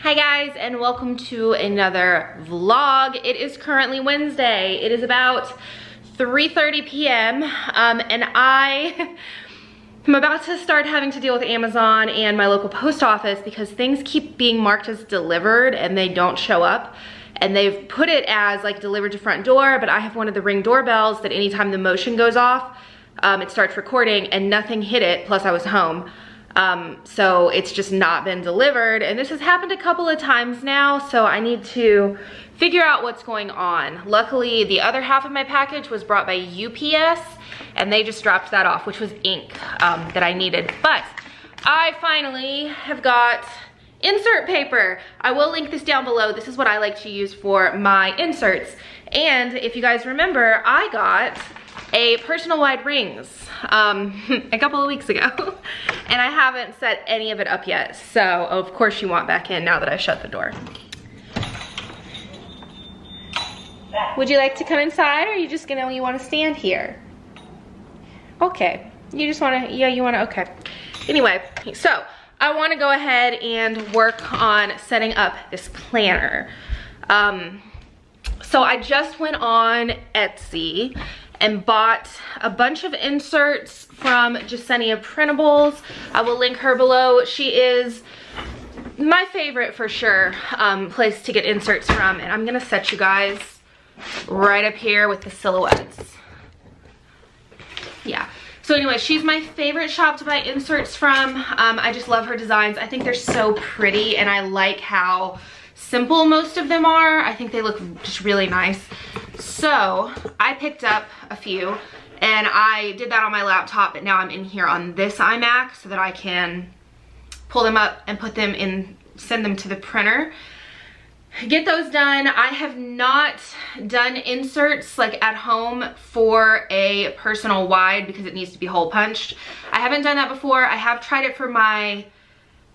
Hi guys, and welcome to another vlog. It is currently Wednesday. It is about 3:30 p.m. And I am about to start having to deal with Amazon and my local post office because things keep being marked as delivered and they don't show up. And they've put it as like delivered to front door, but I have one of the Ring doorbells that anytime the motion goes off, it starts recording and nothing hit it, plus I was home. So it's just not been delivered, and this has happened a couple of times now, so I need to figure out what's going on. Luckily, the other half of my package was brought by UPS, and they just dropped that off, which was ink that I needed. But I finally have got insert paper. I will link this down below. This is what I like to use for my inserts. And if you guys remember, I got a personal wide rings a couple of weeks ago and I haven't set any of it up yet, so of course you want back in now that I shut the door. Would you like to come inside, or are you just gonna, you want to stand here? Okay, you just want to, yeah, you want to, okay. Anyway, so I want to go ahead and work on setting up this planner. So I just went on Etsy and bought a bunch of inserts from JeseniaPrintables. I will link her below. She is my favorite for sure place to get inserts from, and I'm gonna set you guys right up here with the silhouettes. Yeah, so anyway, she's my favorite shop to buy inserts from. I just love her designs. I think they're so pretty, and I like how simple most of them are. I think they look just really nice. So I picked up a few, and I did that on my laptop, but now I'm in here on this iMac so that I can pull them up and put them in, send them to the printer, get those done. I have not done inserts like at home for a personal wide because it needs to be hole punched. I haven't done that before. I have tried it for my,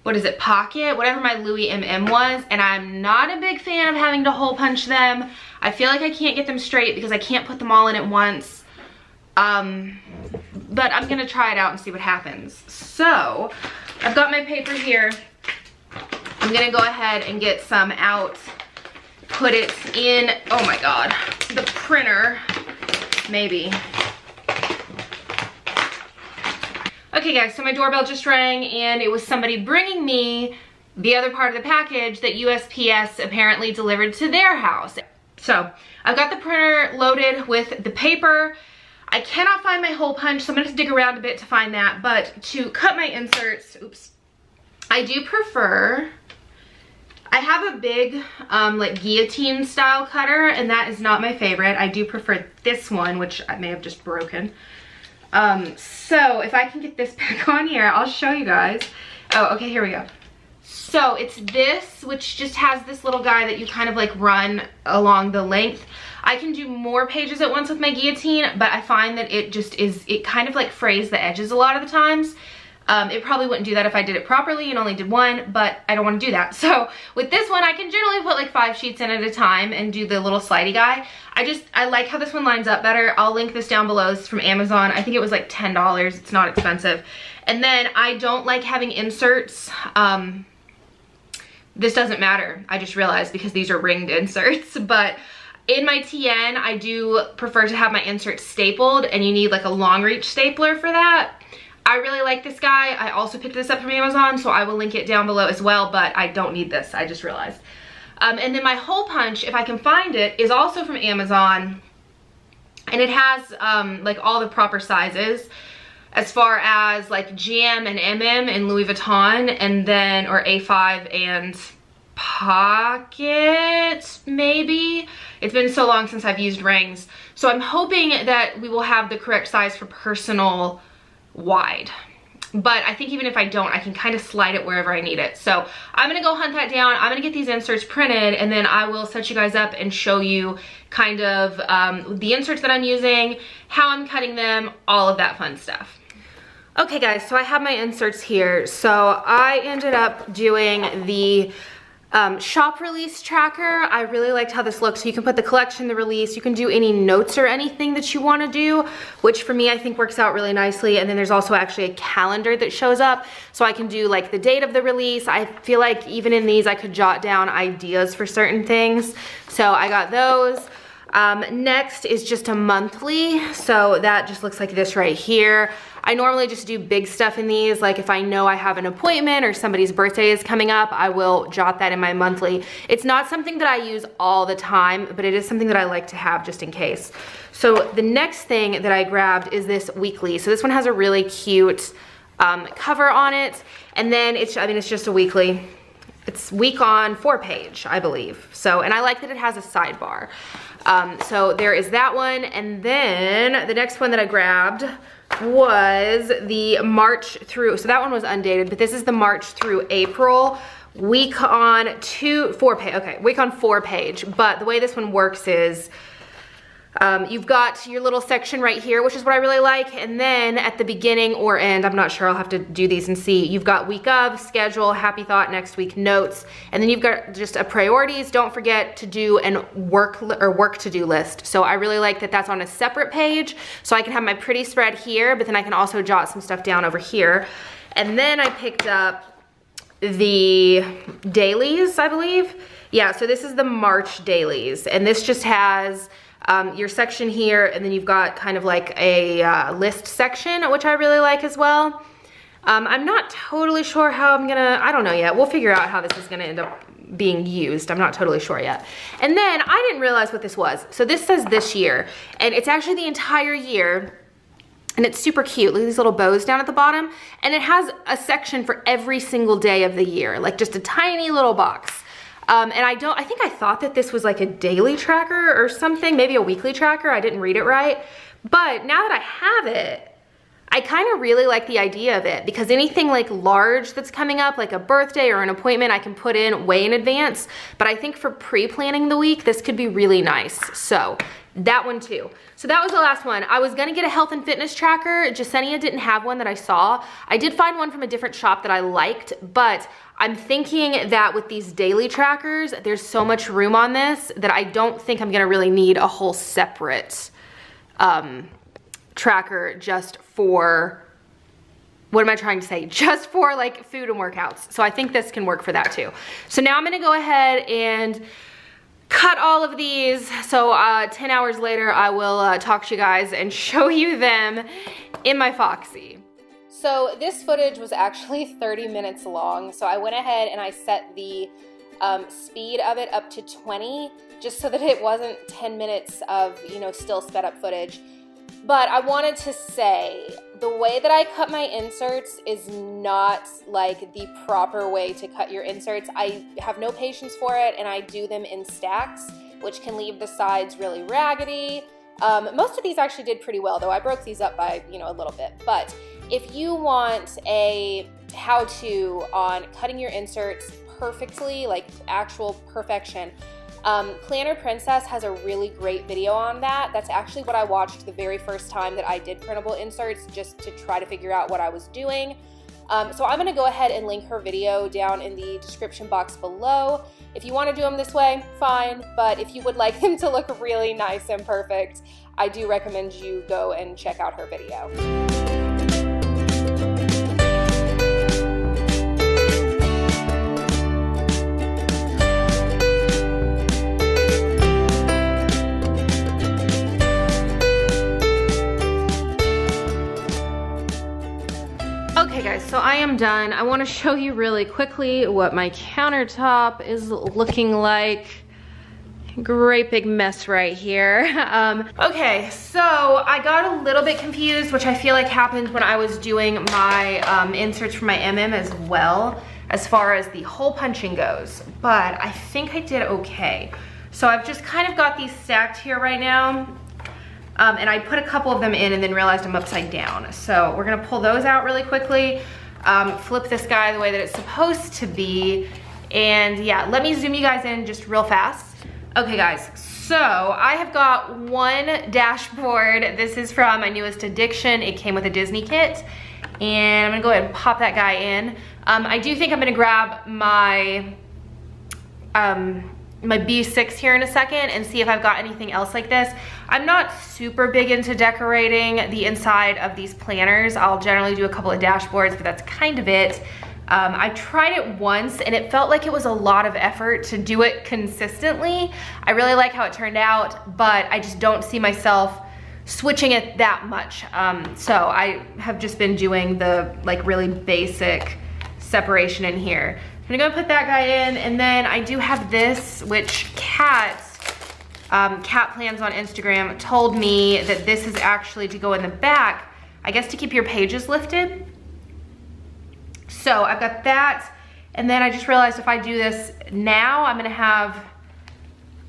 what is it, pocket, whatever my Louis MM was, and I'm not a big fan of having to hole punch them. I feel like I can't get them straight because I can't put them all in at once. But I'm gonna try it out and see what happens. So I've got my paper here. I'm gonna go ahead and get some out, put it in, oh my God, the printer, maybe. Okay guys, so my doorbell just rang and it was somebody bringing me the other part of the package that USPS apparently delivered to their house. So I've got the printer loaded with the paper. I cannot find my hole punch, so I'm gonna have to dig around a bit to find that, but to cut my inserts, oops, I do prefer, I have a big like guillotine style cutter, and that is not my favorite. I do prefer this one, which I may have just broken. So if I can get this back on here, I'll show you guys. Oh, okay, here we go. So it's this, which just has this little guy that you kind of like run along the length. I can do more pages at once with my guillotine, but I find that it just is, it kind of like frays the edges a lot of the times. It probably wouldn't do that if I did it properly and only did one, but I don't want to do that. So with this one, I can generally put like 5 sheets in at a time and do the little slidey guy. I like how this one lines up better. I'll link this down below. It's from Amazon. I think it was like $10. It's not expensive. And then I don't like having inserts. This doesn't matter, I just realized, because these are ringed inserts, but in my TN, I do prefer to have my inserts stapled, and you need like a long reach stapler for that. I really like this guy. I also picked this up from Amazon, so I will link it down below as well, but I don't need this, I just realized. And then my hole punch, if I can find it, is also from Amazon, and it has like all the proper sizes as far as like GM and MM and Louis Vuitton, and then, or A5 and pocket, maybe. It's been so long since I've used rings. So I'm hoping that we will have the correct size for personal wide. But I think even if I don't, I can kind of slide it wherever I need it. So I'm gonna go hunt that down. I'm gonna get these inserts printed, and then I will set you guys up and show you kind of the inserts that I'm using, how I'm cutting them, all of that fun stuff. Okay guys, so I have my inserts here. So I ended up doing the shop release tracker. I really liked how this looks. So you can put the collection, the release, you can do any notes or anything that you want to do, which for me I think works out really nicely. And then there's also actually a calendar that shows up, so I can do like the date of the release. I feel like even in these I could jot down ideas for certain things, so I got those. Next is just a monthly, so that just looks like this right here. I normally just do big stuff in these, like if I know I have an appointment or somebody's birthday is coming up, I will jot that in my monthly. It's not something that I use all the time, but it is something that I like to have just in case. So the next thing that I grabbed is this weekly. So this one has a really cute cover on it, and then it's just a weekly. It's week on 4-page, I believe. So, and I like that it has a sidebar. So there is that one, and then the next one that I grabbed was the March through, so that one was undated, but this is the March through April week on 4-page. But the way this one works is you've got your little section right here, which is what I really like, and then at the beginning or end, I'm not sure, I'll have to do these and see, you've got week of, schedule, happy thought, next week, notes, and then you've got just a priorities, don't forget to do an work to-do list. So I really like that that's on a separate page, so I can have my pretty spread here, but then I can also jot some stuff down over here. And then I picked up the dailies, I believe. Yeah, so this is the March dailies, and this just has your section here, and then you've got kind of like a list section, which I really like as well. I'm not totally sure how I don't know yet. We'll figure out how this is gonna end up being used. I'm not totally sure yet. And then I didn't realize what this was. So this says this year, and it's actually the entire year, and it's super cute. Look at these little bows down at the bottom, and it has a section for every single day of the year, like just a tiny little box. And I think I thought that this was like a daily tracker or something, maybe a weekly tracker. I didn't read it right. But now that I have it, I kind of really like the idea of it, because anything like large that's coming up, like a birthday or an appointment, I can put in way in advance. But I think for pre-planning the week, this could be really nice. So that one too. So that was the last one. I was gonna get a health and fitness tracker. Jasenia didn't have one that I saw. I did find one from a different shop that I liked, but I'm thinking that with these daily trackers, there's so much room on this that I don't think I'm gonna really need a whole separate tracker just for, what am I trying to say? Just for like food and workouts. So I think this can work for that too. So now I'm gonna go ahead and cut all of these. So 10 hours later, I will talk to you guys and show you them in my Foxy. So this footage was actually 30 minutes long. So I went ahead and I set the speed of it up to 20, just so that it wasn't 10 minutes of, you know, still sped up footage. But I wanted to say, the way that I cut my inserts is not like the proper way to cut your inserts. I have no patience for it, and I do them in stacks, which can leave the sides really raggedy. Most of these actually did pretty well, though. I broke these up by, you know, a little bit. But if you want a how-to on cutting your inserts perfectly, like actual perfection, Planner Princess has a really great video on that. That's actually what I watched the very first time that I did printable inserts, just to try to figure out what I was doing. So I'm gonna go ahead and link her video down in the description box below. If you wanna do them this way, fine, but if you would like them to look really nice and perfect, I do recommend you go and check out her video. Okay guys, so I am done. I want to show you really quickly what my countertop is looking like. Great big mess right here. Okay, so I got a little bit confused, which I feel like happened when I was doing my inserts for my MM as well, as far as the hole punching goes, but I think I did okay. So I've just kind of got these stacked here right now. And I put a couple of them in and then realized I'm upside down. So we're gonna pull those out really quickly, flip this guy the way that it's supposed to be, and yeah, let me zoom you guys in just real fast. Okay guys, so I have got one dashboard. This is from my newest addiction. It came with a Disney kit, and I'm gonna go ahead and pop that guy in. I do think I'm gonna grab my my B6 here in a second and see if I've got anything else like this. I'm not super big into decorating the inside of these planners. I'll generally do a couple of dashboards, but that's kind of it. I tried it once and it felt like it was a lot of effort to do it consistently. I really like how it turned out, but I just don't see myself switching it that much. So I have just been doing the like really basic separation in here. I'm gonna go put that guy in, and then I do have this, which Cat Plans on Instagram told me that this is actually to go in the back, I guess to keep your pages lifted. So I've got that, and then I just realized if I do this now, I'm gonna have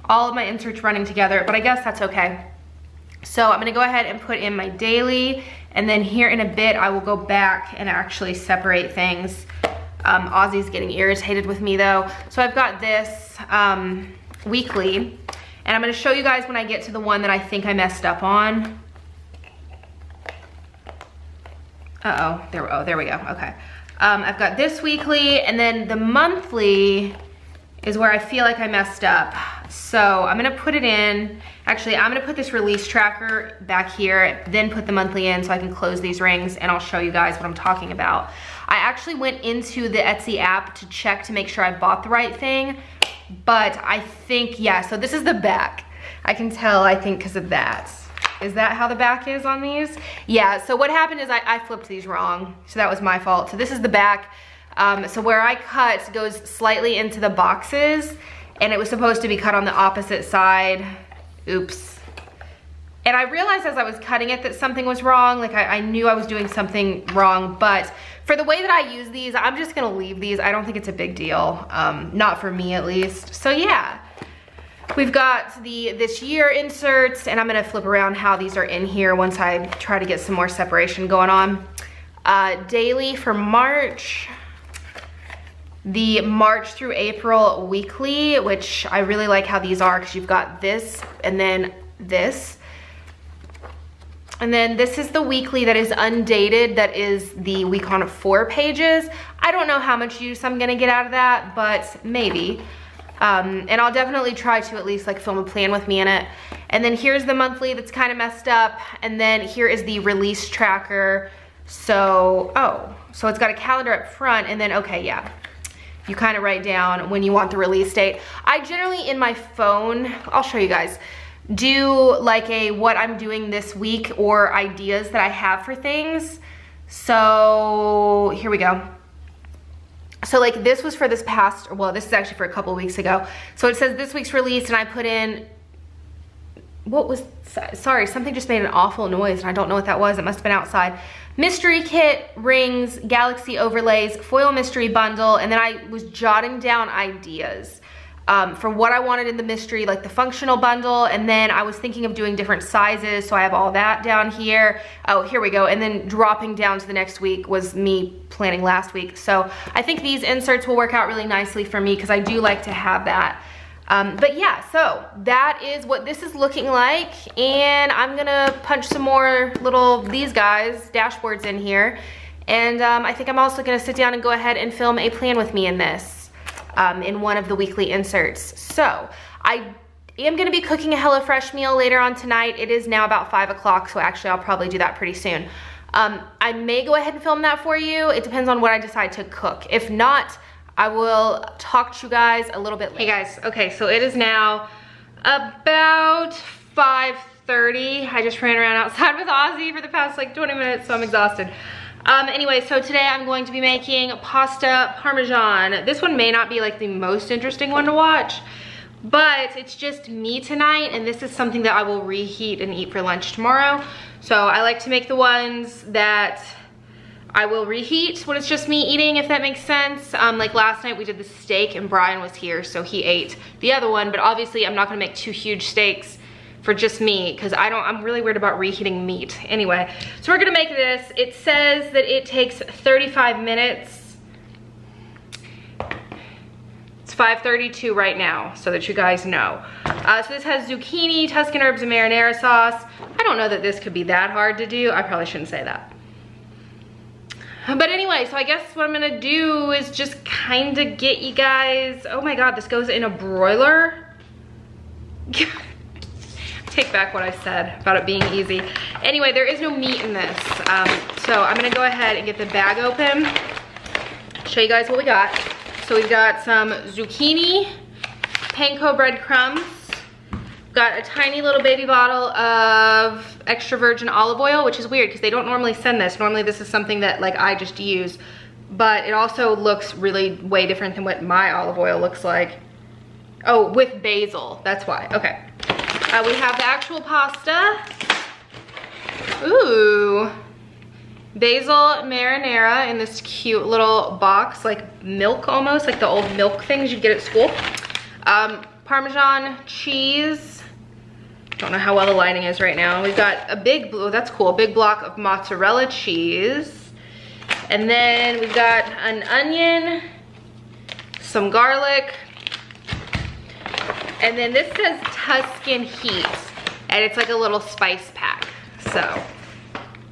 all of my inserts running together, but I guess that's okay. So I'm gonna go ahead and put in my daily, and then here in a bit, I will go back and actually separate things. Ozzy's getting irritated with me though. So I've got this weekly, and I'm gonna show you guys when I get to the one that I think I messed up on. There we go, okay. I've got this weekly, and then the monthly is where I feel like I messed up. So I'm gonna put it in. Actually, I'm gonna put this release tracker back here, then put the monthly in so I can close these rings, and I'll show you guys what I'm talking about. I actually went into the Etsy app to check to make sure I bought the right thing, but I think, yeah, so this is the back. I can tell, I think, because of that. Is that how the back is on these? Yeah, so what happened is I flipped these wrong, so that was my fault. So this is the back. So where I cut goes slightly into the boxes, and it was supposed to be cut on the opposite side. Oops. And I realized as I was cutting it that something was wrong. Like I knew I was doing something wrong, but for the way that I use these, I'm just gonna leave these. I don't think it's a big deal, not for me at least. So yeah, we've got this year inserts, and I'm gonna flip around how these are in here once I try to get some more separation going on. Daily for March. The March through April weekly, which I really like how these are because you've got this and then this. And then this is the weekly that is undated, that is the week on 4 pages. I don't know how much use I'm gonna get out of that, but maybe. And I'll definitely try to at least like film a plan with me in it. And then here's the monthly that's kind of messed up. And then here is the release tracker. So, so it's got a calendar up front, and then, okay, yeah. You kind of write down when you want the release date. I generally, in my phone, I'll show you guys, do like a what I'm doing this week or ideas that I have for things. So here we go. So like this was for this past, well, this is actually for a couple weeks ago. So it says this week's release, and I put in, what was, sorry, something just made an awful noise and I don't know what that was. It must have been outside. Mystery kit, rings, galaxy overlays, foil mystery bundle, and then I was jotting down ideas for what I wanted in the mystery, like the functional bundle, and then I was thinking of doing different sizes, so I have all that down here. Oh, here we go, and then dropping down to the next week was me planning last week. So I think these inserts will work out really nicely for me because I do like to have that. But yeah, so that is what this is looking like, and I'm gonna punch some more these guys, dashboards in here, and I think I'm also gonna sit down and go ahead and film a plan with me in this, in one of the weekly inserts. So I am gonna be cooking a HelloFresh meal later on tonight. It is now about 5 o'clock, so actually I'll probably do that pretty soon. I may go ahead and film that for you. It depends on what I decide to cook. If not, I will talk to you guys a little bit later. Hey guys, okay, so it is now about 5:30. I just ran around outside with Ozzy for the past like 20 minutes, so I'm exhausted. Anyway, so today I'm going to be making pasta parmesan. This one may not be like the most interesting one to watch, but it's just me tonight, and this is something that I will reheat and eat for lunch tomorrow. So I like to make the ones that I will reheat when it's just me eating, if that makes sense. Like last night we did the steak and Brian was here, so he ate the other one, but obviously I'm not gonna make 2 huge steaks for just me because I'm really weird about reheating meat. Anyway, so we're gonna make this. It says that it takes 35 minutes. It's 5:32 right now, so that you guys know. So this has zucchini, Tuscan herbs, and marinara sauce. I don't know that this could be that hard to do. I probably shouldn't say that. But anyway, so I guess what I'm gonna do is just kind of get you guys, oh my God, this goes in a broiler. Take back what I said about it being easy. Anyway, there is no meat in this. So I'm gonna go ahead and get the bag open, show you guys what we got. So we've got some zucchini, panko breadcrumbs, got a tiny little baby bottle of extra virgin olive oil, which is weird because they don't normally send this. Normally this is something that like I just use, but it also looks really way different than what my olive oil looks like. Oh, with basil, that's why, okay. We have the actual pasta. Ooh. Basil marinara in this cute little box, like milk almost, like the old milk things you'd get at school. Parmesan cheese. Don't know how well the lighting is right now. We've got a big, oh, that's cool, a big block of mozzarella cheese. And then we've got an onion, some garlic, and then this says Tuscan Heat, and it's like a little spice pack. So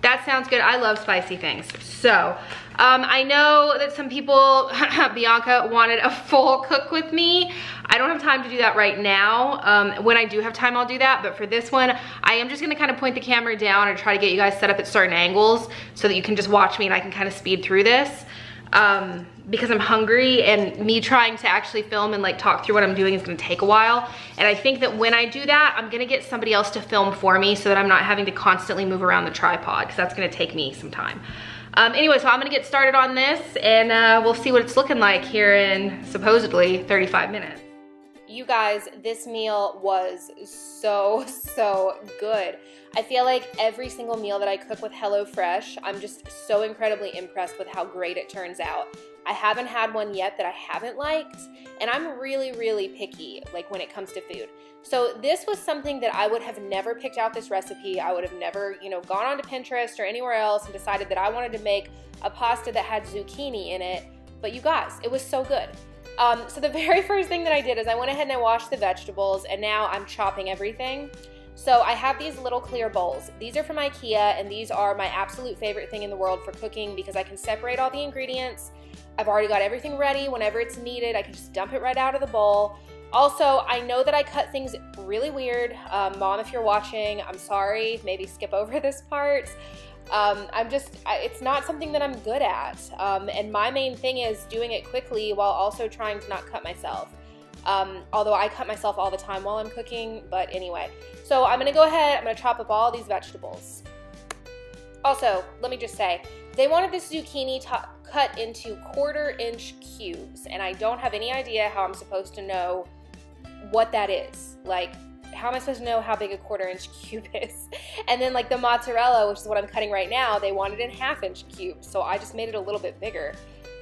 that sounds good. I love spicy things. So I know that some people, Bianca, wanted a full cook with me. I don't have time to do that right now. When I do have time, I'll do that. But for this one, I am just gonna kind of point the camera down and try to get you guys set up at certain angles so that you can just watch me and I can kind of speed through this. Because I'm hungry, and me trying to actually film and like talk through what I'm doing is gonna take a while. And I think that when I do that, I'm gonna get somebody else to film for me so that I'm not having to constantly move around the tripod, because that's gonna take me some time. Anyway, so I'm gonna get started on this, and we'll see what it's looking like here in supposedly 35 minutes. You guys, this meal was so good. I feel like every single meal that I cook with HelloFresh, I'm just so incredibly impressed with how great it turns out. I haven't had one yet that I haven't liked, and I'm really picky, like when it comes to food. So this was something that I would have never picked out this recipe. I would have never, you know, gone onto Pinterest or anywhere else and decided that I wanted to make a pasta that had zucchini in it. But you guys, it was so good. So the very first thing that I did is I went ahead and I washed the vegetables, and now I'm chopping everything. So I have these little clear bowls. These are from IKEA, and these are my absolute favorite thing in the world for cooking because I can separate all the ingredients. I've already got everything ready. Whenever it's needed, I can just dump it right out of the bowl. Also, I know that I cut things really weird. Mom, if you're watching, I'm sorry. Maybe skip over this part. It's not something that I'm good at. And my main thing is doing it quickly while also trying to not cut myself. Although I cut myself all the time while I'm cooking, but anyway. So I'm gonna go ahead, I'm gonna chop up all these vegetables. Also, let me just say, they wanted this zucchini cut into 1/4-inch cubes, and I don't have any idea how I'm supposed to know what that is. Like, how am I supposed to know how big a 1/4-inch cube is? And then like the mozzarella, which is what I'm cutting right now, they wanted in 1/2-inch cubes, so I just made it a little bit bigger.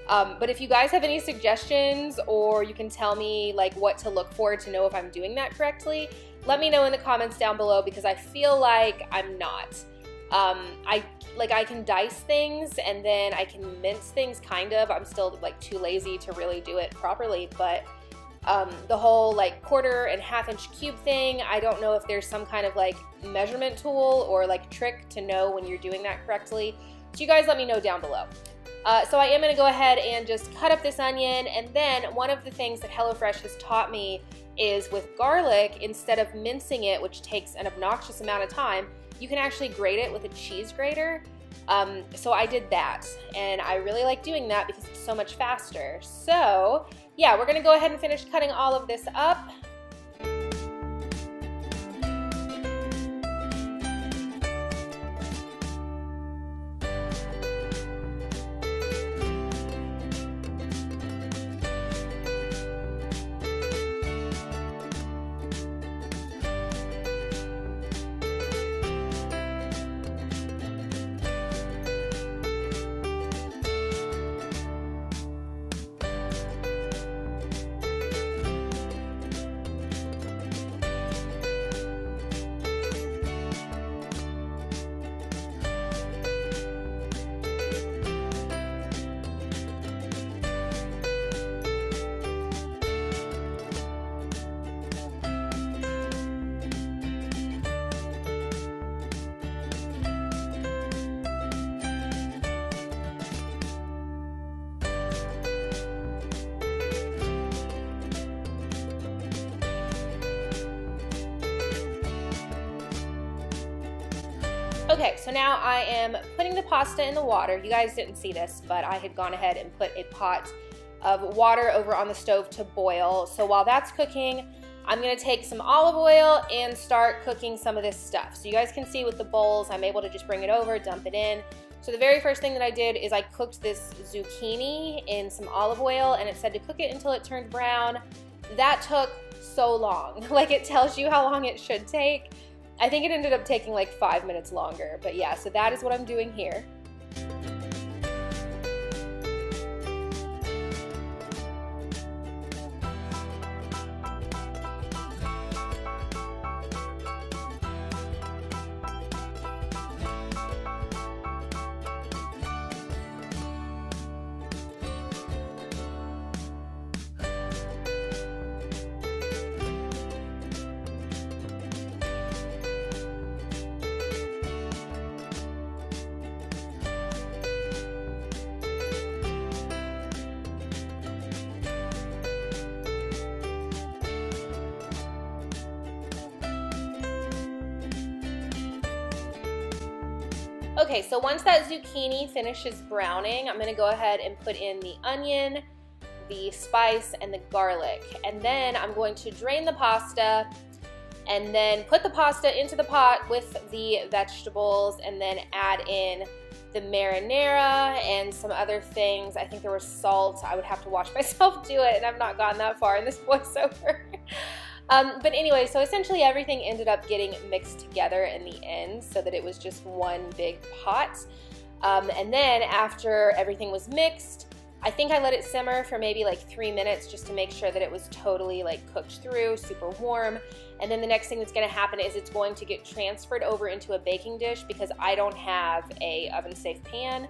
But if you guys have any suggestions, or you can tell me like what to look for to know if I'm doing that correctly, let me know in the comments down below, because I feel like I'm not. I can dice things and then I can mince things, kind of. I'm still like too lazy to really do it properly, but the whole like 1/4 and 1/2-inch cube thing, I don't know if there's some kind of like measurement tool or like trick to know when you're doing that correctly. So you guys let me know down below. So I am going to go ahead and just cut up this onion, and then one of the things that HelloFresh has taught me is with garlic, instead of mincing it, which takes an obnoxious amount of time, you can actually grate it with a cheese grater. So I did that, and I really like doing that because it's so much faster. So yeah, we're going to go ahead and finish cutting all of this up. Okay, so now I am putting the pasta in the water. You guys didn't see this, but I had gone ahead and put a pot of water over on the stove to boil. So while that's cooking, I'm gonna take some olive oil and start cooking some of this stuff. So you guys can see with the bowls, I'm able to just bring it over, dump it in. So the very first thing that I did is I cooked this zucchini in some olive oil, and it said to cook it until it turned brown. That took so long. Like, it tells you how long it should take. I think it ended up taking like 5 minutes longer, but yeah, so that is what I'm doing here. Okay, so once that zucchini finishes browning, I'm gonna go ahead and put in the onion, the spice, and the garlic. And then I'm going to drain the pasta and then put the pasta into the pot with the vegetables and then add in the marinara and some other things. I think there was salt. I would have to watch myself do it, and I've not gotten that far in this voiceover. But anyway, so essentially everything ended up getting mixed together in the end so that it was just one big pot. And then after everything was mixed, I think I let it simmer for maybe like 3 minutes just to make sure that it was totally like cooked through, super warm. And then the next thing that's gonna happen is it's going to get transferred over into a baking dish because I don't have a oven safe pan.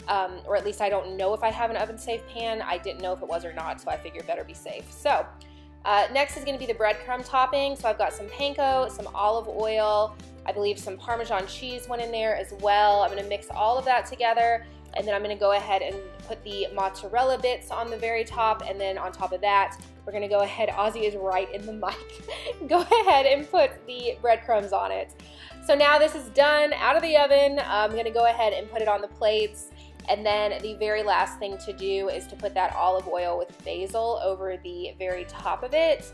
Or at least I don't know if I have an oven safe pan. I didn't know if it was or not, so I figured better be safe. So next is going to be the breadcrumb topping. So I've got some panko, some olive oil, I believe some Parmesan cheese went in there as well. I'm going to mix all of that together, and then I'm going to go ahead and put the mozzarella bits on the very top, and then on top of that, we're going to go ahead, Ozzy is right in the mic, go ahead and put the breadcrumbs on it. So now this is done, out of the oven. I'm going to go ahead and put it on the plates. And then the very last thing to do is to put that olive oil with basil over the very top of it.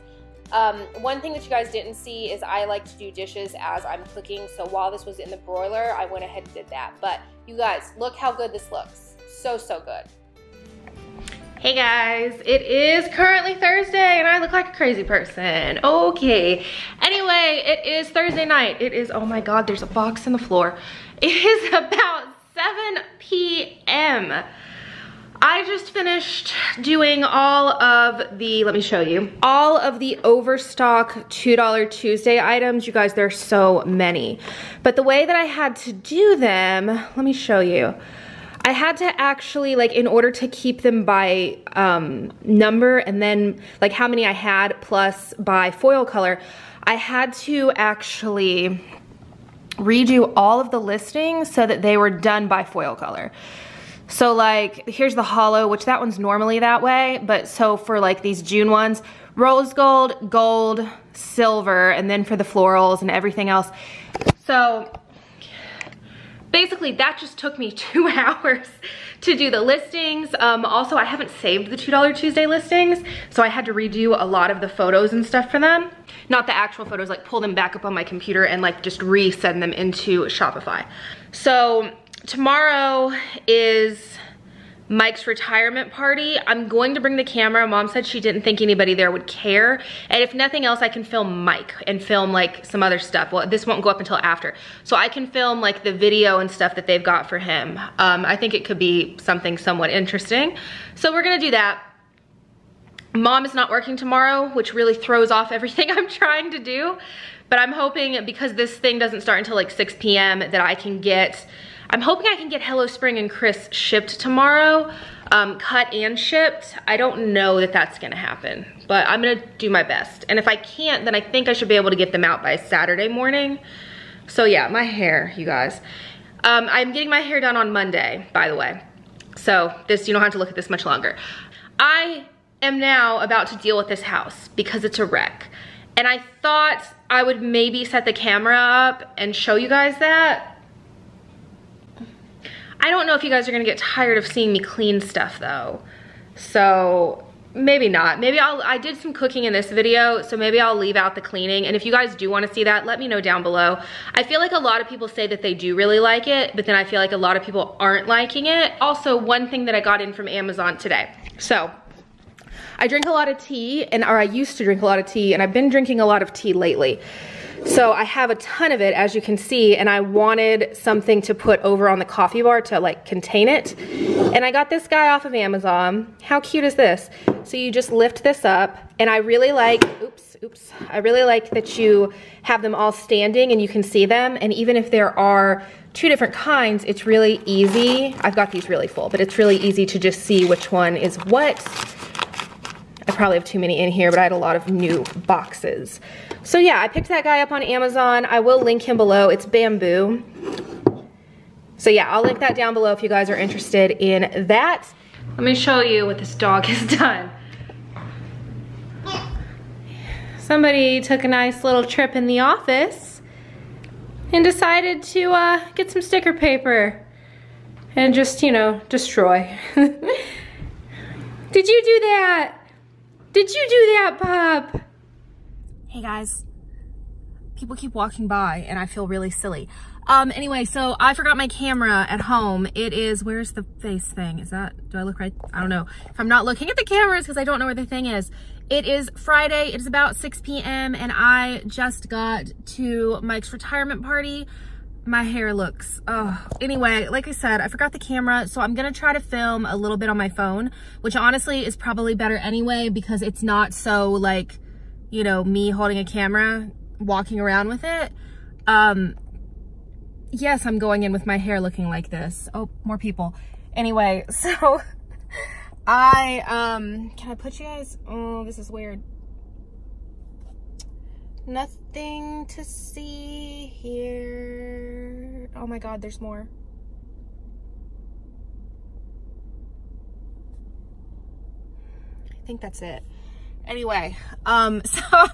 One thing that you guys didn't see is I like to do dishes as I'm cooking. So while this was in the broiler, I went ahead and did that. But you guys, look how good this looks. So, so good. Hey guys, it is currently Thursday and I look like a crazy person. Okay. Anyway, it is Thursday night. It is, oh my God, there's a box on the floor. It is about 7 p.m. I just finished doing all of the, let me show you, all of the Overstock $2 Tuesday items. You guys, there's so many. But the way that I had to do them, let me show you. I had to actually, like, in order to keep them by number and then like how many I had plus by foil color, I had to actually redo all of the listings so that they were done by foil color. So like, here's the hollow, which that one's normally that way, but so for like these June ones, rose gold, gold, silver, and then for the florals and everything else. So basically that just took me 2 hours to do the listings. Also, I haven't saved the $2 Tuesday listings, so I had to redo a lot of the photos and stuff for them. Not the actual photos, like pull them back up on my computer and like just resend them into Shopify. So tomorrow is Mike's retirement party. I'm going to bring the camera. Mom said she didn't think anybody there would care. And if nothing else, I can film Mike and film like some other stuff. Well, this won't go up until after. So I can film like the video and stuff that they've got for him. I think it could be something somewhat interesting. So we're gonna do that. Mom is not working tomorrow, which really throws off everything I'm trying to do. But I'm hoping, because this thing doesn't start until like 6 p.m. that I can get, I'm hoping I can get Hello Spring and Chris shipped tomorrow, cut and shipped. I don't know that that's gonna happen, but I'm gonna do my best. And if I can't, then I think I should be able to get them out by Saturday morning. So yeah, my hair, you guys. I'm getting my hair done on Monday, by the way. So this, you don't have to look at this much longer. I am now about to deal with this house because it's a wreck. And I thought I would maybe set the camera up and show you guys that. I don't know if you guys are gonna get tired of seeing me clean stuff though. So maybe not. Maybe I did some cooking in this video, so maybe I'll leave out the cleaning. And if you guys do want to see that, let me know down below. I feel like a lot of people say that they do really like it, but then I feel like a lot of people aren't liking it. Also, one thing that I got in from Amazon today. So I drink a lot of tea, or I used to drink a lot of tea, and I've been drinking a lot of tea lately. So I have a ton of it, as you can see, and I wanted something to put over on the coffee bar to like contain it. And I got this guy off of Amazon. How cute is this? So you just lift this up, and I really like, I really like that you have them all standing and you can see them. And even if there are two different kinds, it's really easy. I've got these really full, but it's really easy to just see which one is what. I probably have too many in here, but I had a lot of new boxes. So yeah, I picked that guy up on Amazon. I will link him below. It's bamboo. So yeah, I'll link that down below if you guys are interested in that. Let me show you what this dog has done. Somebody took a nice little trip in the office and decided to get some sticker paper and just, you know, destroy. Did you do that? Did you do that, pup? Hey guys, people keep walking by and I feel really silly. Anyway, so I forgot my camera at home. It is, where's the face thing? Is that, do I look right? I don't know. If I'm not looking at the cameras because I don't know where the thing is. It is Friday, it is about 6 p.m. and I just got to Mike's retirement party. My hair looks, oh. Anyway, like I said, I forgot the camera, so I'm gonna try to film a little bit on my phone, which honestly is probably better anyway because it's not so like, you know, me holding a camera, walking around with it. Yes, I'm going in with my hair looking like this. Oh, more people. Anyway, so can I put you guys, oh, this is weird. Nothing to see here. Oh my God, there's more. I think that's it. Anyway, so I'm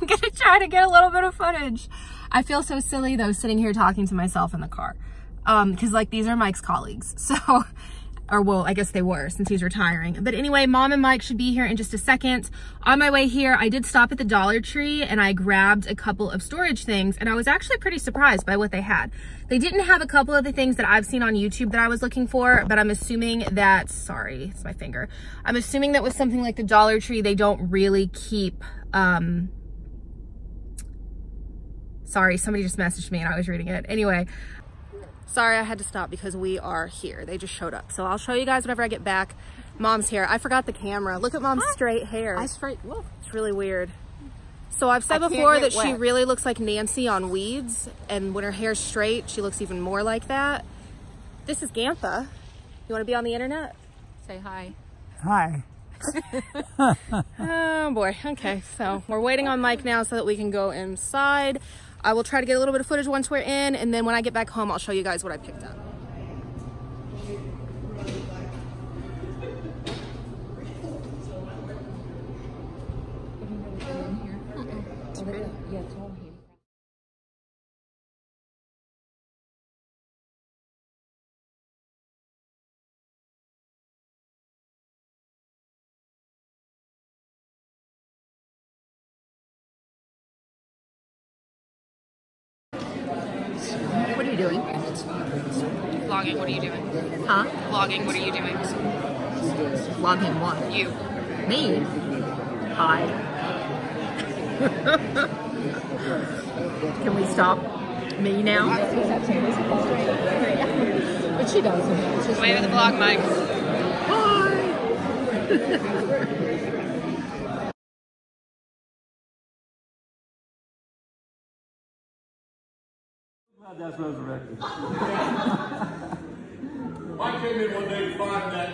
gonna try to get a little bit of footage. I feel so silly though sitting here talking to myself in the car. Cause like these are Mike's colleagues. So, or well, I guess they were since he's retiring. But anyway, Mom and Mike should be here in just a second. On my way here, I did stop at the Dollar Tree and I grabbed a couple of storage things and I was actually pretty surprised by what they had. They didn't have a couple of the things that I've seen on YouTube that I was looking for, but I'm assuming that, sorry, it's my finger. I'm assuming that with something like the Dollar Tree, they don't really keep, sorry, somebody just messaged me and I was reading it. Anyway, sorry, I had to stop because we are here. They just showed up. So I'll show you guys whenever I get back. Mom's here. I forgot the camera. Look at Mom's straight hair. Whoa. It's really weird. So I've said before that she really looks like Nancy on Weeds. And when her hair's straight, she looks even more like that. This is Gantha. You want to be on the internet? Say hi. Hi. Oh boy. Okay. So we're waiting on Mike now so that we can go inside. I will try to get a little bit of footage once we're in, and then when I get back home, I'll show you guys what I picked up. What are you doing? Vlogging, what are you doing? Huh? Vlogging, what are you doing? Vlogging what? You. Me? Hi. Can we stop me now? But she doesn't. Wave at the vlog, Mike. That's resurrected. Mike came in one day to find that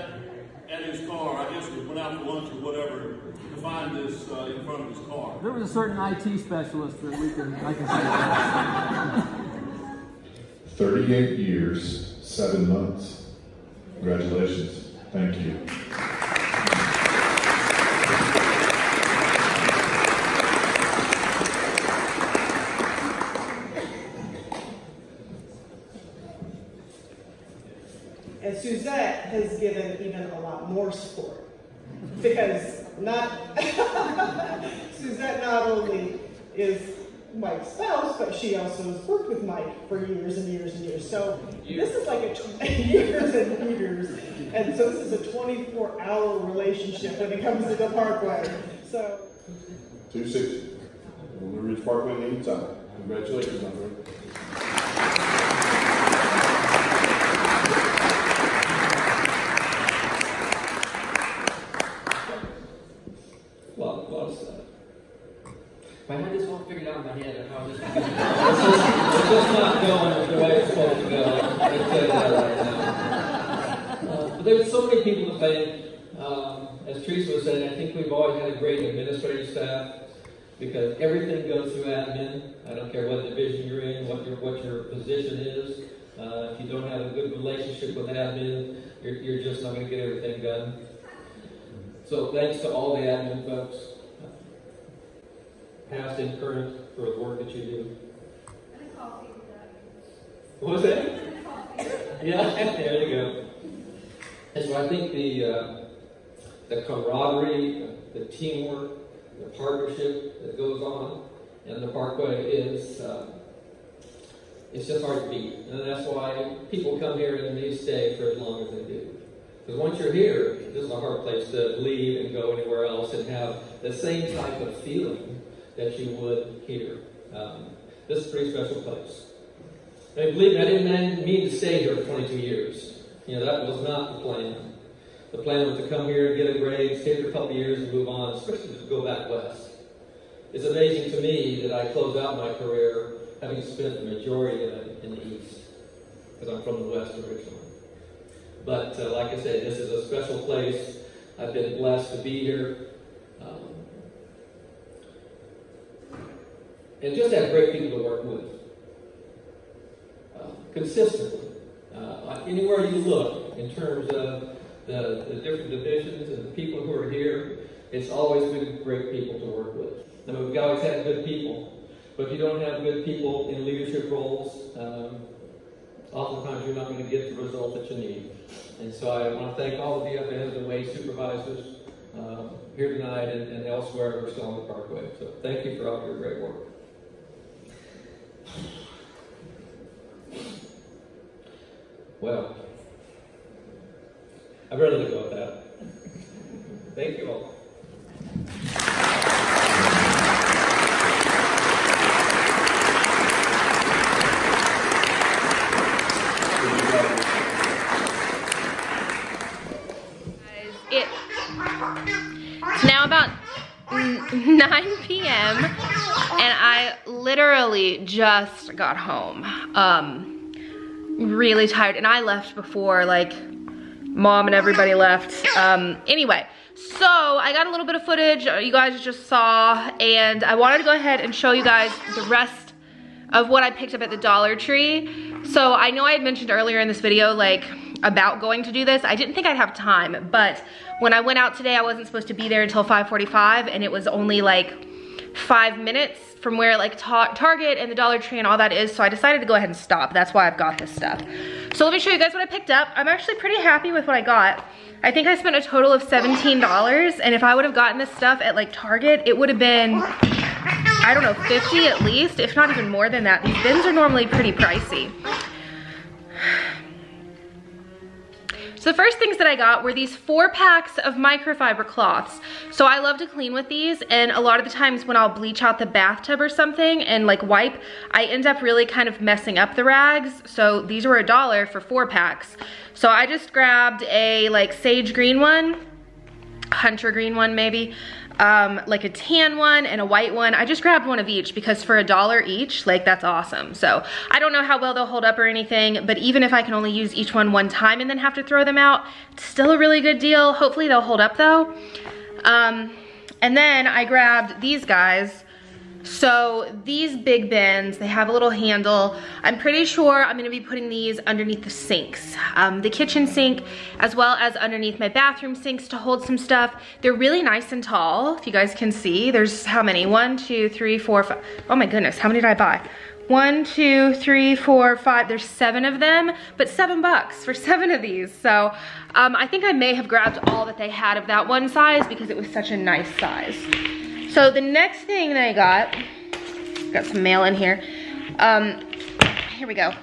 at his car. I guess he went out for lunch or whatever to find this in front of his car. There was a certain IT specialist that I can say. 38 years, 7 months. Congratulations. Thank you. As Suzette has given even a lot more support because Suzette not only is Mike's spouse, but she also has worked with Mike for years and years and years. So this is like years and years. And so this is a 24-hour relationship when it comes to the Parkway. So 260. When we reach Parkway anytime. Congratulations, my friend. A lot of stuff. If I had this all figured out in my head of how this is it's just not going the way it's supposed to go. Let's say that right now. But there's so many people to thank. As Teresa was saying, I think we've always had a great administrative staff because everything goes through admin. I don't care what division you're in, what your position is. If you don't have a good relationship with admin, you're just not going to get everything done. So thanks to all the admin folks, past and current, for the work that you do. And a coffee with that. What was that? And a coffee. Yeah, there you go. And so I think the camaraderie, the teamwork, the partnership that goes on in the Parkway is it's just hard to beat. And that's why people come here and they stay for as long as they do. Because once you're here, this is a hard place to leave and go anywhere else and have the same type of feeling that you would here. This is a pretty special place. And believe me, I didn't mean to stay here for 22 years. You know, that was not the plan. The plan was to come here, get a grade, stay for a couple of years, and move on, especially to go back west. It's amazing to me that I closed out my career having spent the majority of it in the East, because I'm from the West originally. But like I said, this is a special place. I've been blessed to be here. And just have great people to work with. Consistently. Anywhere you look, in terms of the different divisions and the people who are here, it's always been great people to work with. I mean, we've always had good people, but if you don't have good people in leadership roles, oftentimes you're not going to get the result that you need. And so I want to thank all the DFNs and wage supervisors here tonight and elsewhere who are still on the Parkway. So thank you for all your great work. Well, I'd rather go with that. Thank you all. It's now about 9 p.m. and I literally just got home. Really tired, and I left before like Mom and everybody left. Anyway, so I got a little bit of footage you guys just saw, and I wanted to go ahead and show you guys the rest of what I picked up at the Dollar Tree. So I know I had mentioned earlier in this video like about going to do this. I didn't think I'd have time, but when I went out today, I wasn't supposed to be there until 5:45, and it was only like 5 minutes from where like Target and the Dollar Tree and all that is, so I decided to go ahead and stop. That's why I've got this stuff. So let me show you guys what I picked up. I'm actually pretty happy with what I got. I think I spent a total of $17, and if I would have gotten this stuff at like Target, it would have been, I don't know, 50 at least, if not even more than that. These bins are normally pretty pricey. So the first things that I got were these 4 packs of microfiber cloths. So I love to clean with these, and a lot of the times when I'll bleach out the bathtub or something and like wipe, I end up really kind of messing up the rags. So these were $1 for 4 packs. So I just grabbed a like sage green one, hunter green one maybe, like a tan one and a white one. I just grabbed one of each because for $1 each, like that's awesome. So I don't know how well they'll hold up or anything, but even if I can only use each one time and then have to throw them out, it's still a really good deal. Hopefully they'll hold up though. And then I grabbed these guys. So these big bins, they have a little handle. I'm pretty sure I'm gonna be putting these underneath the sinks. The kitchen sink, as well as underneath my bathroom sinks to hold some stuff. They're really nice and tall, if you guys can see. There's how many? 1, 2, 3, 4, 5. Oh my goodness, how many did I buy? 1, 2, 3, 4, 5. There's 7 of them, but $7 for 7 of these. So I think I may have grabbed all that they had of that one size because it was such a nice size. So the next thing that I got some mail in here. Here we go.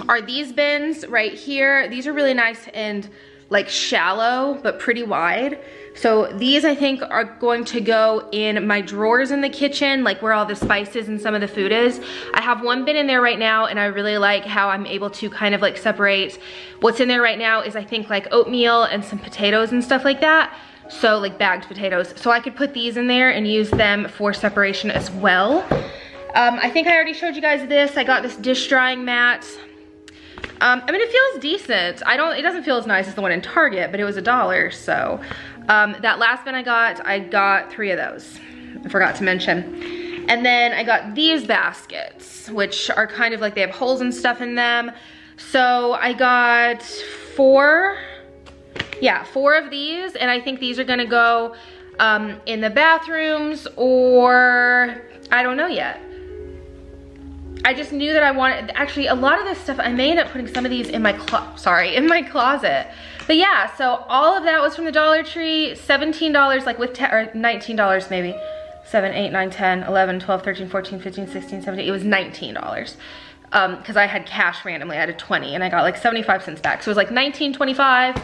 Are these bins right here. These are really nice and like shallow, but pretty wide. So these I think are going to go in my drawers in the kitchen, like where all the spices and some of the food is. I have one bin in there right now and I really like how I'm able to kind of like separate. What's in there right now is I think like oatmeal and some potatoes and stuff like that. So like bagged potatoes. So I could put these in there and use them for separation as well. I think I already showed you guys this. I got this dish drying mat. I mean, it feels decent. It doesn't feel as nice as the one in Target, but it was $1. So that last bin I got 3 of those. I forgot to mention. And then I got these baskets, which are kind of like they have holes and stuff in them. So I got 4. Yeah, 4 of these, and I think these are gonna go in the bathrooms, or I don't know yet. I just knew that I wanted, actually a lot of this stuff, I may end up putting some of these in my closet. But yeah, so all of that was from the Dollar Tree, $17, like with, or $19 maybe. 7, 8, 9, 10, 11, 12, 13, 14, 15, 16, 17, it was $19. Because I had cash randomly, I had a 20, and I got like 75 cents back. So it was like $19.25.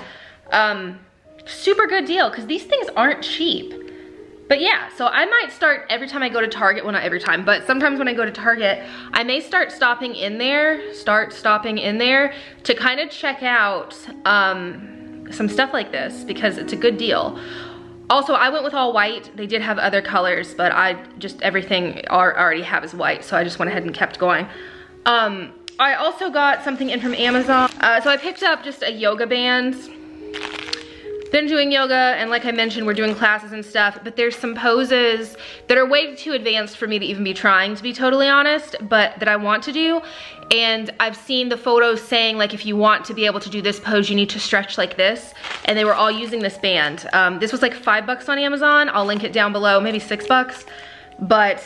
Super good deal because these things aren't cheap. But yeah, so I might start every time I go to Target, well not every time, but sometimes when I go to Target, I may start stopping in there to kind of check out some stuff like this because it's a good deal. Also, I went with all white. They did have other colors, but everything I already have is white, so I just went ahead and kept going. I also got something in from Amazon. So I picked up just a yoga band. Been doing yoga, and like I mentioned, we're doing classes and stuff, but there's some poses that are way too advanced for me to even be trying, to be totally honest, but that I want to do. And I've seen the photos saying like if you want to be able to do this pose, you need to stretch like this, and they were all using this band. This was like $5 on Amazon. I'll link it down below, maybe $6, but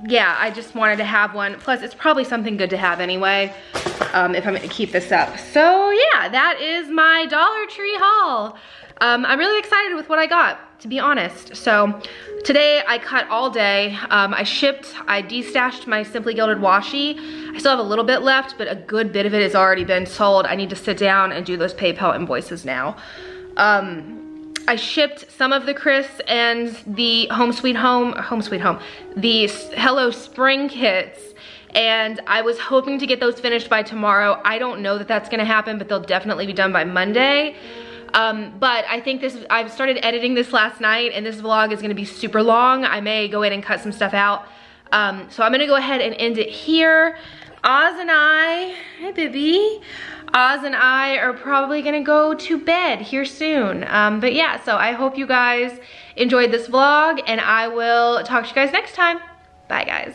yeah, I just wanted to have one. Plus, it's probably something good to have anyway, if I'm gonna keep this up. So yeah, that is my Dollar Tree haul. I'm really excited with what I got, to be honest. So today I cut all day. I destashed my Simply Gilded washi. I still have a little bit left, but a good bit of it has already been sold. I need to sit down and do those PayPal invoices now. I shipped some of the Chris and the the Hello Spring kits, and I was hoping to get those finished by tomorrow. I don't know that that's gonna happen, but they'll definitely be done by Monday. But I think I've started editing this last night, and this vlog is gonna be super long. I may go in and cut some stuff out. So I'm gonna go ahead and end it here. Oz and I, hey baby. Oz and I are probably gonna go to bed here soon. But yeah, so I hope you guys enjoyed this vlog, and I will talk to you guys next time. Bye guys.